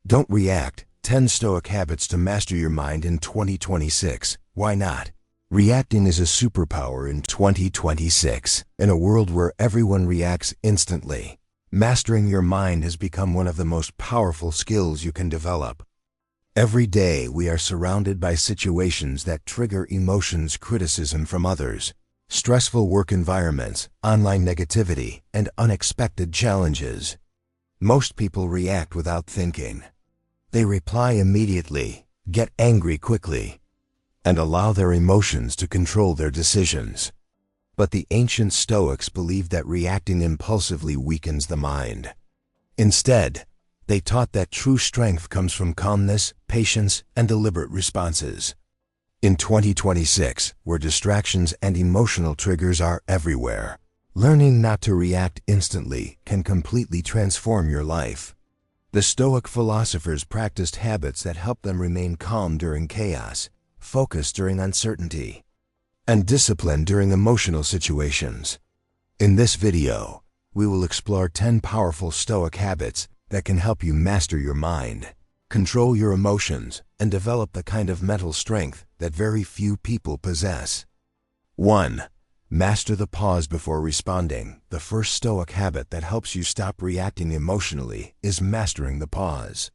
Don't react. 10 Stoic habits to master your mind in 2026. Why not? Reacting is a superpower in 2026. In a world where everyone reacts instantly, mastering your mind has become one of the most powerful skills you can develop. Every day we are surrounded by situations that trigger emotions, criticism from others, stressful work environments, online negativity, and unexpected challenges. Most people react without thinking. They reply immediately, get angry quickly, and allow their emotions to control their decisions. But the ancient Stoics believed that reacting impulsively weakens the mind. Instead, they taught that true strength comes from calmness, patience, and deliberate responses. In 2026, where distractions and emotional triggers are everywhere, learning not to react instantly can completely transform your life. The Stoic philosophers practiced habits that help them remain calm during chaos, focused during uncertainty, and disciplined during emotional situations. In this video, we will explore 10 powerful Stoic habits that can help you master your mind, control your emotions, and develop the kind of mental strength that very few people possess. 1. Master the pause before responding. The first Stoic habit that helps you stop reacting emotionally is mastering the pause.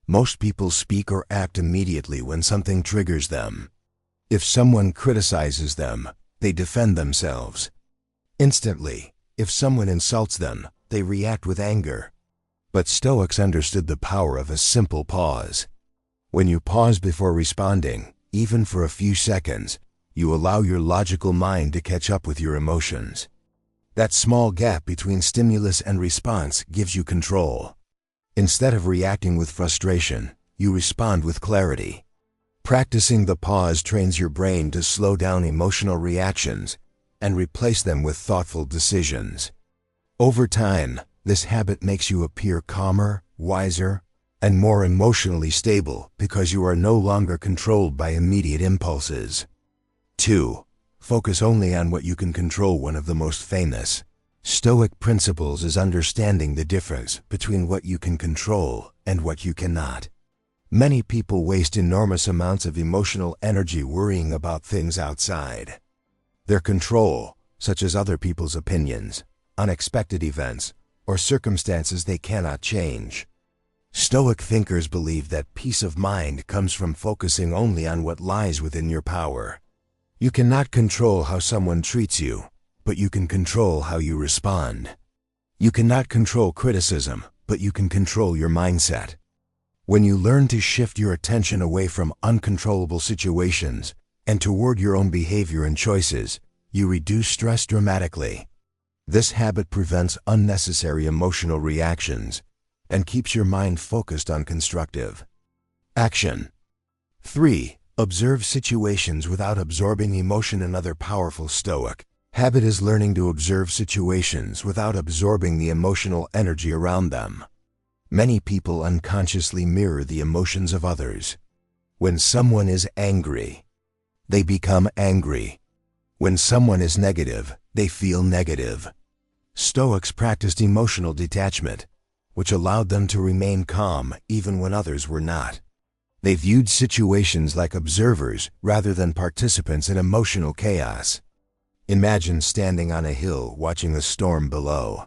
Most people speak or act immediately when something triggers them. If someone criticizes them, they defend themselves instantly. If someone insults them, they react with anger. But Stoics understood the power of a simple pause. When you pause before responding, even for a few seconds, you allow your logical mind to catch up with your emotions. That small gap between stimulus and response gives you control. Instead of reacting with frustration, you respond with clarity. Practicing the pause trains your brain to slow down emotional reactions and replace them with thoughtful decisions. Over time, this habit makes you appear calmer, wiser, and more emotionally stable because you are no longer controlled by immediate impulses. 2. Focus only on what you can control. One of the most famous Stoic principles is understanding the difference between what you can control and what you cannot. Many people waste enormous amounts of emotional energy worrying about things outside their control, such as other people's opinions, unexpected events, or circumstances they cannot change. Stoic thinkers believe that peace of mind comes from focusing only on what lies within your power. You cannot control how someone treats you, but you can control how you respond. You cannot control criticism, but you can control your mindset. When you learn to shift your attention away from uncontrollable situations and toward your own behavior and choices, you reduce stress dramatically. This habit prevents unnecessary emotional reactions and keeps your mind focused on constructive action. 3. Observe situations without absorbing emotion. Another powerful Stoic habit is learning to observe situations without absorbing the emotional energy around them. Many people unconsciously mirror the emotions of others. When someone is angry, they become angry. When someone is negative, they feel negative. Stoics practiced emotional detachment, which allowed them to remain calm even when others were not. They viewed situations like observers rather than participants in emotional chaos. Imagine standing on a hill watching a storm below.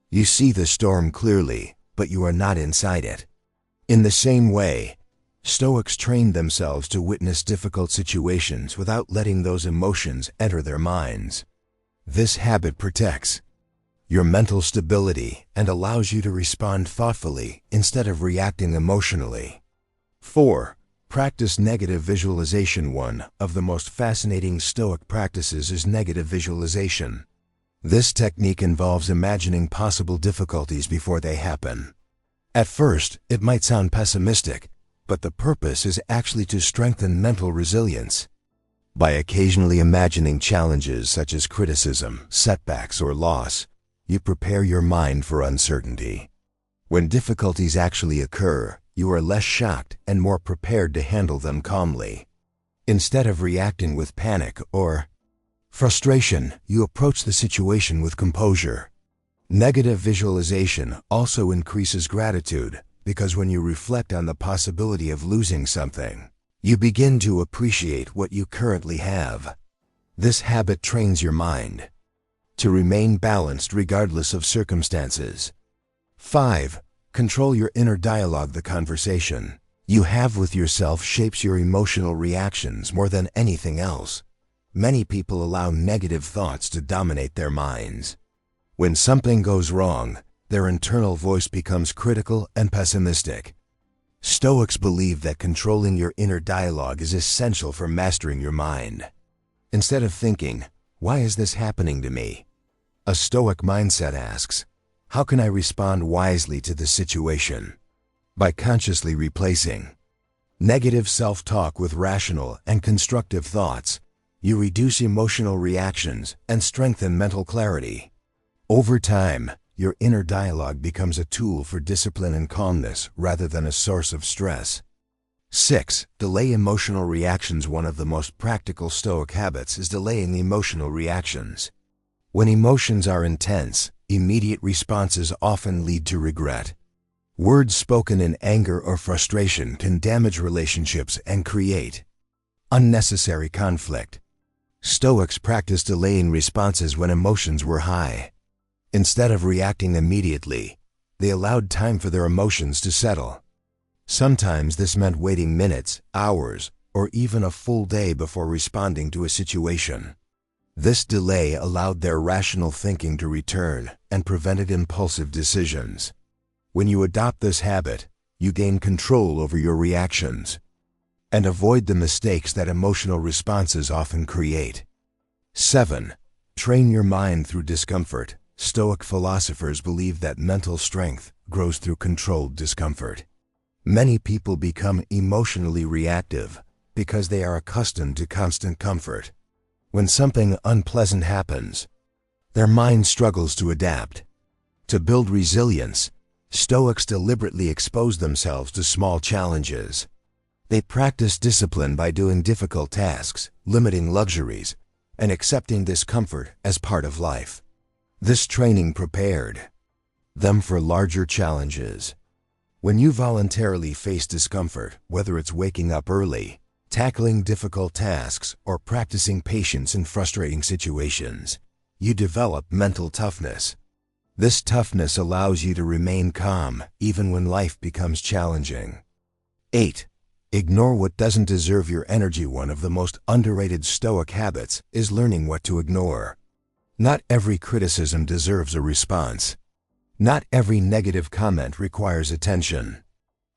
You see the storm clearly, but you are not inside it. In the same way, Stoics trained themselves to witness difficult situations without letting those emotions enter their minds. This habit protects your mental stability and allows you to respond thoughtfully instead of reacting emotionally. 4. Practice negative visualization. One of the most fascinating Stoic practices is negative visualization. This technique involves imagining possible difficulties before they happen. At first, it might sound pessimistic, but the purpose is actually to strengthen mental resilience. By occasionally imagining challenges such as criticism, setbacks, or loss, you prepare your mind for uncertainty. When difficulties actually occur, you are less shocked and more prepared to handle them calmly. Instead of reacting with panic or frustration, you approach the situation with composure. Negative visualization also increases gratitude because when you reflect on the possibility of losing something, you begin to appreciate what you currently have. This habit trains your mind to remain balanced regardless of circumstances. 5. Control your inner dialogue. The conversation you have with yourself shapes your emotional reactions more than anything else. Many people allow negative thoughts to dominate their minds. When something goes wrong, their internal voice becomes critical and pessimistic. Stoics believe that controlling your inner dialogue is essential for mastering your mind. Instead of thinking, "Why is this happening to me?" a Stoic mindset asks, "How can I respond wisely to this situation?" By consciously replacing negative self-talk with rational and constructive thoughts, you reduce emotional reactions and strengthen mental clarity. Over time, your inner dialogue becomes a tool for discipline and calmness rather than a source of stress. 6. Delay emotional reactions. One of the most practical Stoic habits is delaying emotional reactions. When emotions are intense, immediate responses often lead to regret. Words spoken in anger or frustration can damage relationships and create unnecessary conflict. Stoics practice delaying responses when emotions were high. Instead of reacting immediately, they allowed time for their emotions to settle. Sometimes this meant waiting minutes, hours, or even a full day before responding to a situation. This delay allowed their rational thinking to return and prevented impulsive decisions. When you adopt this habit, you gain control over your reactions and avoid the mistakes that emotional responses often create. 7. Train your mind through discomfort. Stoic philosophers believe that mental strength grows through controlled discomfort. Many people become emotionally reactive because they are accustomed to constant comfort. When something unpleasant happens, their mind struggles to adapt. To build resilience, Stoics deliberately expose themselves to small challenges. They practice discipline by doing difficult tasks, limiting luxuries, and accepting discomfort as part of life. This training prepared them for larger challenges. When you voluntarily face discomfort, whether it's waking up early, tackling difficult tasks, or practicing patience in frustrating situations, you develop mental toughness. This toughness allows you to remain calm even when life becomes challenging. 8. Ignore what doesn't deserve your energy. One of the most underrated Stoic habits is learning what to ignore. Not every criticism deserves a response. Not every negative comment requires attention.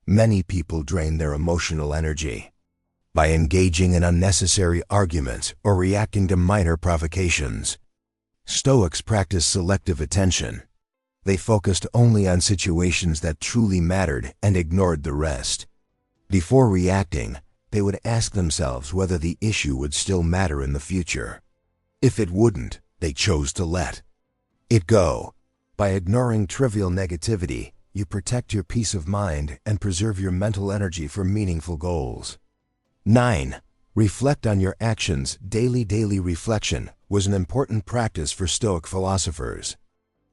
Many people drain their emotional energy by engaging in unnecessary arguments or reacting to minor provocations. Stoics practice selective attention. They focused only on situations that truly mattered and ignored the rest. Before reacting, they would ask themselves whether the issue would still matter in the future. If it wouldn't, they chose to let it go. By ignoring trivial negativity, you protect your peace of mind and preserve your mental energy for meaningful goals. 9. Reflect on your actions. Daily reflection was an important practice for Stoic philosophers.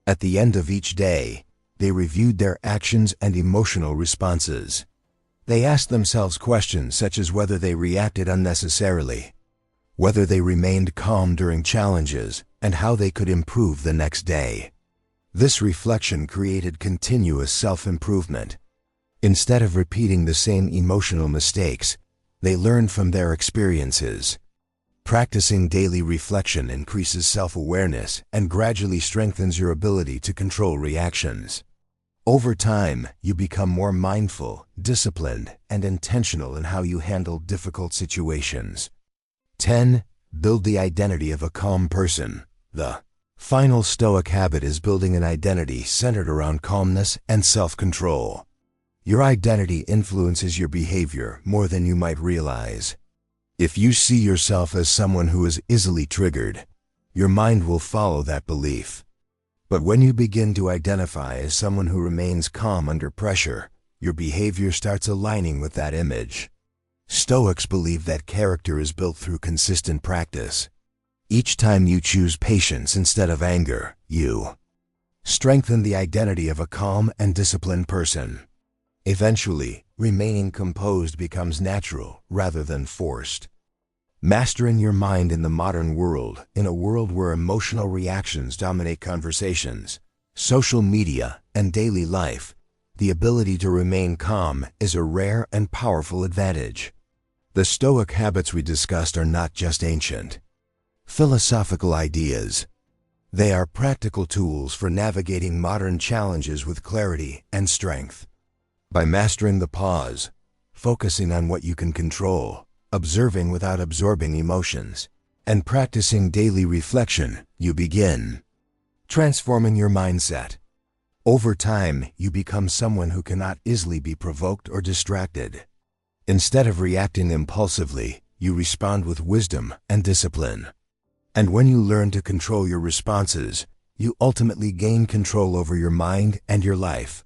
At the end of each day, they reviewed their actions and emotional responses. They asked themselves questions such as whether they reacted unnecessarily, whether they remained calm during challenges, and how they could improve the next day. This reflection created continuous self-improvement. Instead of repeating the same emotional mistakes, they learned from their experiences. Practicing daily reflection increases self-awareness and gradually strengthens your ability to control reactions. Over time, you become more mindful, disciplined, and intentional in how you handle difficult situations. 10. Build the identity of a calm person. The final Stoic habit is building an identity centered around calmness and self-control. Your identity influences your behavior more than you might realize. If you see yourself as someone who is easily triggered, your mind will follow that belief. But when you begin to identify as someone who remains calm under pressure, your behavior starts aligning with that image. Stoics believe that character is built through consistent practice. Each time you choose patience instead of anger, you strengthen the identity of a calm and disciplined person. Eventually, remaining composed becomes natural rather than forced. Mastering your mind in the modern world, in a world where emotional reactions dominate conversations, social media, and daily life, the ability to remain calm is a rare and powerful advantage. The Stoic habits we discussed are not just ancient philosophical ideas. They are practical tools for navigating modern challenges with clarity and strength. By mastering the pause, focusing on what you can control, observing without absorbing emotions, and practicing daily reflection, you begin transforming your mindset. Over time, you become someone who cannot easily be provoked or distracted. Instead of reacting impulsively, you respond with wisdom and discipline. And when you learn to control your responses, you ultimately gain control over your mind and your life.